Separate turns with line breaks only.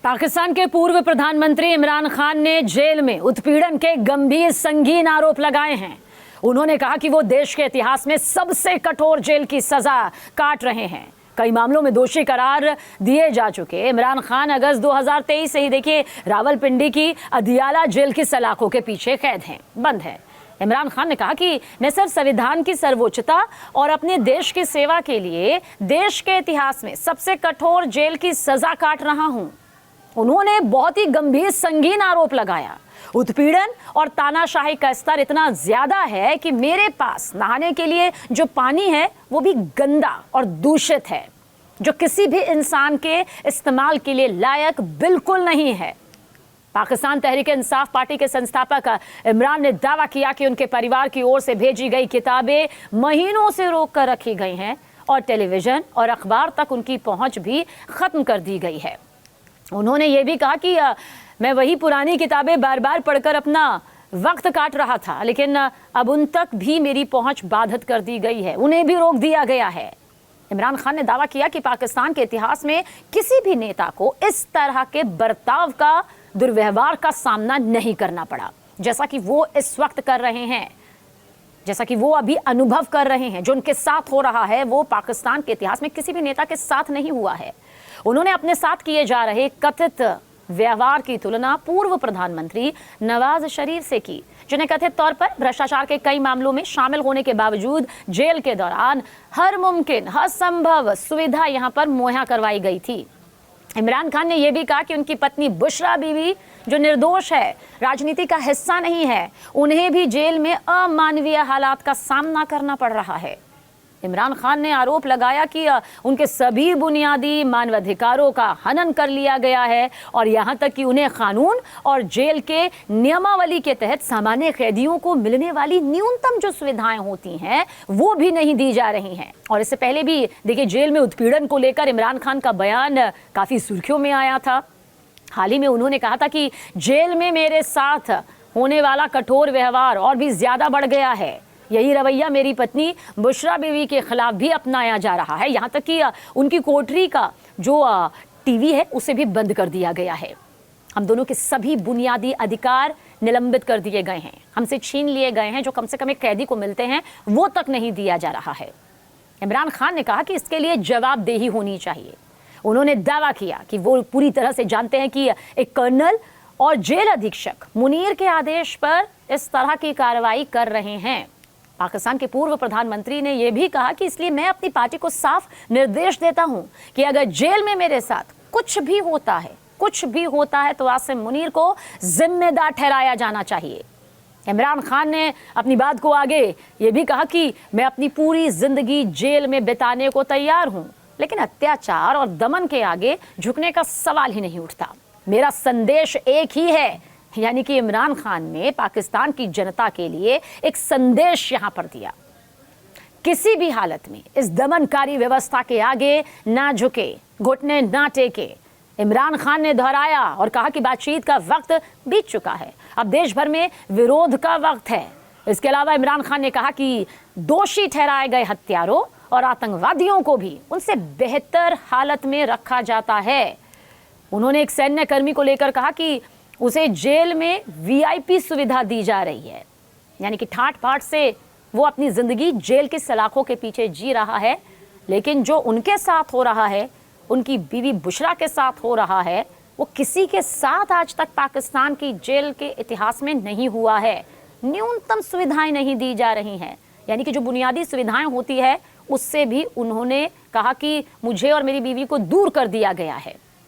पाकिस्तान के पूर्व प्रधानमंत्री इमरान खान ने जेल में उत्पीड़न के गंभीर संगीन आरोप लगाए हैं। उन्होंने कहा कि वो देश के इतिहास में सबसे कठोर जेल की सजा काट रहे हैं। कई मामलों में दोषी करार दिए जा चुके इमरान खान अगस्त 2023 से ही देखिए रावलपिंडी की अदियाला जेल की सलाखों के पीछे कैद हैं, बंद है। इमरान खान ने कहा कि मैं सिर्फ संविधान की सर्वोच्चता और अपने देश की सेवा के लिए देश के इतिहास में सबसे कठोर जेल की सजा काट रहा हूं। उन्होंने बहुत ही गंभीर संगीन आरोप लगाया। उत्पीड़न और तानाशाही का स्तर इतना ज्यादा है कि मेरे पास नहाने के लिए जो पानी है वो भी गंदा और दूषित है, जो किसी भी इंसान के इस्तेमाल के लिए लायक बिल्कुल नहीं है। पाकिस्तान तहरीक इंसाफ पार्टी के संस्थापक इमरान ने दावा किया कि उनके परिवार की ओर से भेजी गई किताबें महीनों से रोक कर रखी गई हैं और टेलीविजन और अखबार तक उनकी पहुंच भी खत्म कर दी गई है। उन्होंने ये भी कहा कि मैं वही पुरानी किताबें बार बार पढ़कर अपना वक्त काट रहा था, लेकिन अब उन तक भी मेरी पहुंच बाधित कर दी गई है, उन्हें भी रोक दिया गया है। इमरान खान ने दावा किया कि पाकिस्तान के इतिहास में किसी भी नेता को इस तरह के बर्ताव का, दुर्व्यवहार का सामना नहीं करना पड़ा, जैसा कि वो इस वक्त कर रहे हैं, जैसा कि वो अभी अनुभव कर रहे हैं। जो उनके साथ हो रहा है वो पाकिस्तान के इतिहास में किसी भी नेता के साथ नहीं हुआ है। उन्होंने अपने साथ किए जा रहे कथित व्यवहार की तुलना पूर्व प्रधानमंत्री नवाज शरीफ से की, जिन्हें कथित तौर पर भ्रष्टाचार के कई मामलों में शामिल होने के बावजूद जेल के दौरान हर मुमकिन, हर संभव सुविधा यहां पर मुहैया करवाई गई थी। इमरान खान ने यह भी कहा कि उनकी पत्नी बुशरा बीवी, जो निर्दोष है, राजनीति का हिस्सा नहीं है, उन्हें भी जेल में अमानवीय हालात का सामना करना पड़ रहा है। इमरान खान ने आरोप लगाया कि उनके सभी बुनियादी मानवाधिकारों का हनन कर लिया गया है और यहां तक कि उन्हें कानून और जेल के नियमावली के तहत सामान्य कैदियों को मिलने वाली न्यूनतम जो सुविधाएं होती हैं वो भी नहीं दी जा रही हैं। और इससे पहले भी देखिए जेल में उत्पीड़न को लेकर इमरान खान का बयान काफी सुर्खियों में आया था। हाल ही में उन्होंने कहा था कि जेल में मेरे साथ होने वाला कठोर व्यवहार और भी ज्यादा बढ़ गया है। यही रवैया मेरी पत्नी बुशरा बीवी के खिलाफ भी अपनाया जा रहा है। यहाँ तक कि उनकी कोठरी का जो टीवी है उसे भी बंद कर दिया गया है। हम दोनों के सभी बुनियादी अधिकार निलंबित कर दिए गए हैं, हमसे छीन लिए गए हैं। जो कम से कम एक कैदी को मिलते हैं वो तक नहीं दिया जा रहा है। इमरान खान ने कहा कि इसके लिए जवाबदेही होनी चाहिए। उन्होंने दावा किया कि वो पूरी तरह से जानते हैं कि एक कर्नल और जेल अधीक्षक मुनीर के आदेश पर इस तरह की कार्रवाई कर रहे हैं। पाकिस्तान के पूर्व प्रधानमंत्री ने यह भी कहा कि इसलिए मैं अपनी पार्टी को साफ निर्देश देता हूं कि अगर जेल में मेरे साथ कुछ भी होता है तो आसिम मुनीर को जिम्मेदार ठहराया जाना चाहिए। इमरान खान ने अपनी बात को आगे ये भी कहा कि मैं अपनी पूरी जिंदगी जेल में बिताने को तैयार हूं, लेकिन अत्याचार और दमन के आगे झुकने का सवाल ही नहीं उठता। मेरा संदेश एक ही है, यानी कि इमरान खान ने पाकिस्तान की जनता के लिए एक संदेश यहां पर दिया। किसी भी हालत में इस दमनकारी व्यवस्था के आगे ना झुके, घुटने ना टेके। इमरान खान ने दोहराया और कहा कि बातचीत का वक्त बीत चुका है, अब देश भर में विरोध का वक्त है। इसके अलावा इमरान खान ने कहा कि दोषी ठहराए गए हत्यारों और आतंकवादियों को भी उनसे बेहतर हालत में रखा जाता है। उन्होंने एक सैन्य कर्मी को लेकर कहा कि उसे जेल में वीआईपी सुविधा दी जा रही है, यानी कि ठाट बाट से वो अपनी जिंदगी जेल की सलाखों के पीछे जी रहा है, लेकिन जो उनके साथ हो रहा है, उनकी बीवी बुशरा के साथ हो रहा है, वो किसी के साथ आज तक पाकिस्तान की जेल के इतिहास में नहीं हुआ है। न्यूनतम सुविधाएं नहीं दी जा रही हैं, यानी कि जो बुनियादी सुविधाएं होती है उससे भी उन्होंने कहा कि मुझे और मेरी बीवी को दूर कर दिया गया है।